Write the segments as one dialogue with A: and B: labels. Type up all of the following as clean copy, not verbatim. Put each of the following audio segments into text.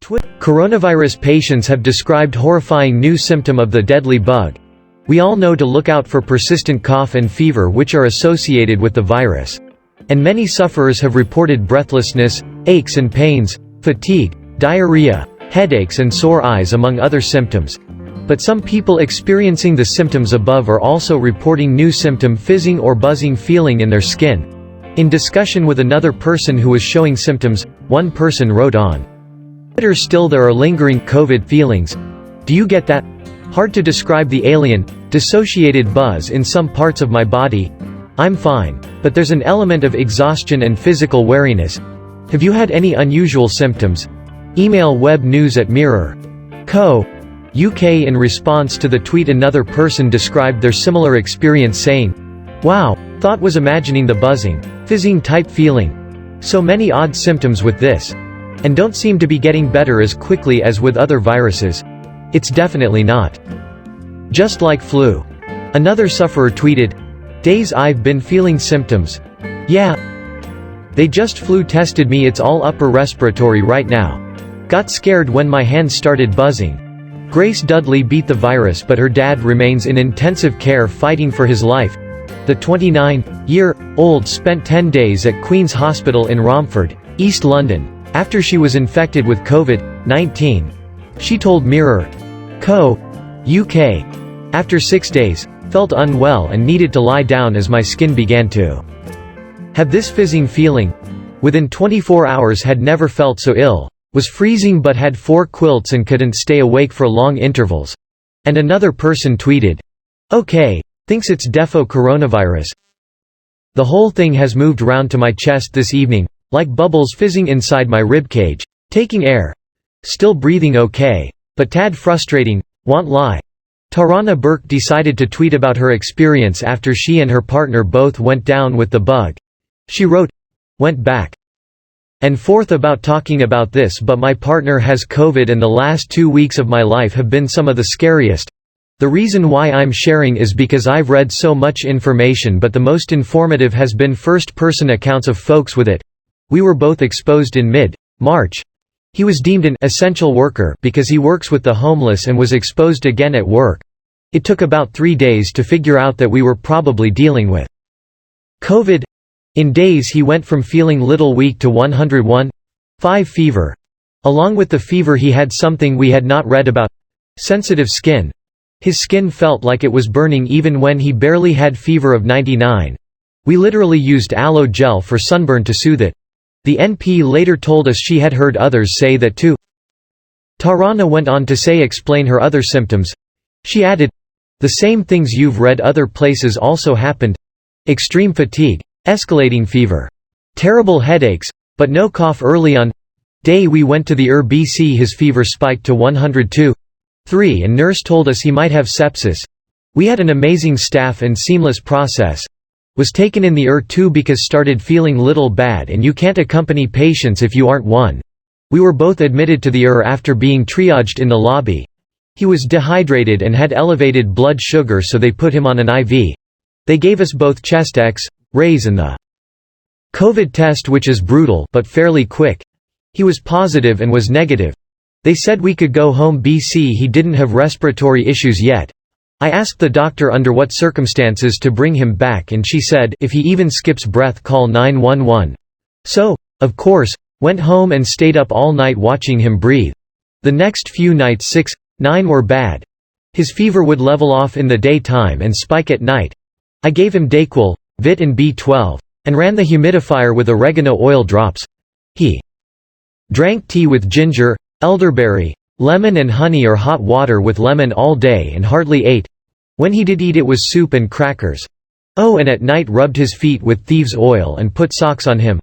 A: Coronavirus patients have described horrifying new symptom of the deadly bug. We all know to look out for persistent cough and fever which are associated with the virus. And many sufferers have reported breathlessness, aches and pains, fatigue, diarrhea, headaches and sore eyes among other symptoms. But some people experiencing the symptoms above are also reporting new symptom fizzing or buzzing feeling in their skin. In discussion with another person who was showing symptoms, one person wrote on Twitter, "Still there are lingering COVID feelings. Do you get that? Hard to describe the alien, dissociated buzz in some parts of my body. I'm fine, but there's an element of exhaustion and physical weariness. Have you had any unusual symptoms? Email web news at Mirror.co. UK. In response to the tweet, another person described their similar experience saying, "Wow, thought was imagining the buzzing, fizzing type feeling. So many odd symptoms with this. And don't seem to be getting better as quickly as with other viruses. It's definitely not just like flu." Another sufferer tweeted, "Days I've been feeling symptoms. Yeah. They just flu tested me, it's all upper respiratory right now. Got scared when my hands started buzzing." Grace Dudley beat the virus but her dad remains in intensive care fighting for his life. The 29-year-old spent 10 days at Queen's Hospital in Romford, East London, after she was infected with COVID-19. She told Mirror.co. UK, "After 6 days, felt unwell and needed to lie down as my skin began to have this fizzing feeling. Within 24 hours had never felt so ill. Was freezing but had 4 quilts and couldn't stay awake for long intervals." And another person tweeted, "Okay, thinks it's defo coronavirus. The whole thing has moved round to my chest this evening, like bubbles fizzing inside my ribcage. Taking air. Still breathing okay. But tad frustrating, won't lie." Tarana Burke decided to tweet about her experience after she and her partner both went down with the bug. She wrote, "Went back and forth about talking about this, but my partner has COVID and the last 2 weeks of my life have been some of the scariest. The reason why I'm sharing is because I've read so much information, but the most informative has been first-person accounts of folks with it. We were both exposed in mid-March. He was deemed an essential worker because he works with the homeless and was exposed again at work. It took about 3 days to figure out that we were probably dealing with COVID. In days he went from feeling little weak to 101.5 fever. Along with the fever he had something we had not read about: sensitive skin. His skin felt like it was burning even when he barely had fever of 99. We literally used aloe gel for sunburn to soothe it." The NP later told us she had heard others say that too. Tarana went on to explain her other symptoms. She added, "The same things you've read other places also happened. Extreme fatigue, escalating fever, terrible headaches, but no cough early on. Day we went to the BC his fever spiked to 102.3 and nurse told us he might have sepsis. We had an amazing staff and seamless process. Was taken in the 2 because started feeling little bad and you can't accompany patients if you aren't one. We were both admitted to the after being triaged in the lobby. He was dehydrated and had elevated blood sugar, so they put him on an IV. They gave us both chest X-rays and the COVID test, which is brutal but fairly quick. He was positive and was negative. They said we could go home BC. He didn't have respiratory issues yet. I asked the doctor under what circumstances to bring him back and she said, if he even skips breath, call 911. So, of course, went home and stayed up all night watching him breathe. The next few nights 6, 9 were bad. His fever would level off in the daytime and spike at night. I gave him Dayquil, Vit and B12, and ran the humidifier with oregano oil drops. He drank tea with ginger, elderberry, lemon and honey or hot water with lemon all day and hardly ate. When he did eat it was soup and crackers. Oh, and at night rubbed his feet with thieves' oil and put socks on him.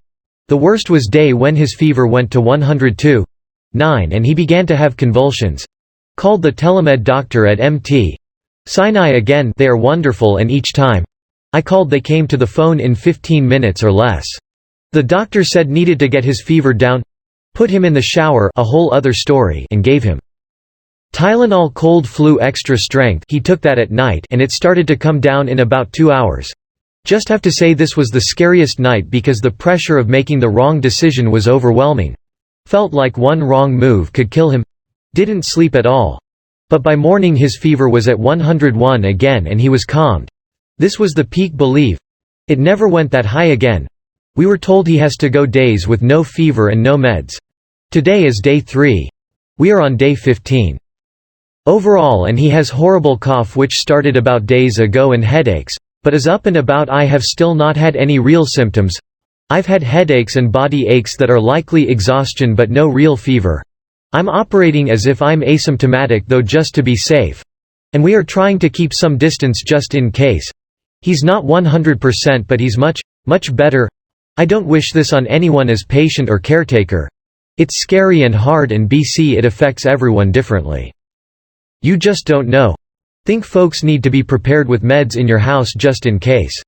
A: The worst was day when his fever went to 102.9 and he began to have convulsions. Called the telemed doctor at MT Sinai again. They are wonderful and each time I called they came to the phone in 15 minutes or less. The doctor said needed to get his fever down. Put him in the shower, a whole other story, and gave him Tylenol cold flu extra strength. He took that at night and it started to come down in about 2 hours. Just have to say this was the scariest night because the pressure of making the wrong decision was overwhelming. Felt like one wrong move could kill him. Didn't sleep at all. But by morning his fever was at 101 again and he was calmed. This was the peak belief. It never went that high again. We were told he has to go days with no fever and no meds. Today is day 3. We are on day 15. Overall, and he has horrible cough which started about days ago and headaches, but is up and about. I have still not had any real symptoms. I've had headaches and body aches that are likely exhaustion but no real fever. I'm operating as if I'm asymptomatic though just to be safe. And we are trying to keep some distance just in case. He's not 100% but he's much, much better. I don't wish this on anyone as patient or caretaker. It's scary and hard and it affects everyone differently. You just don't know. Think folks need to be prepared with meds in your house just in case.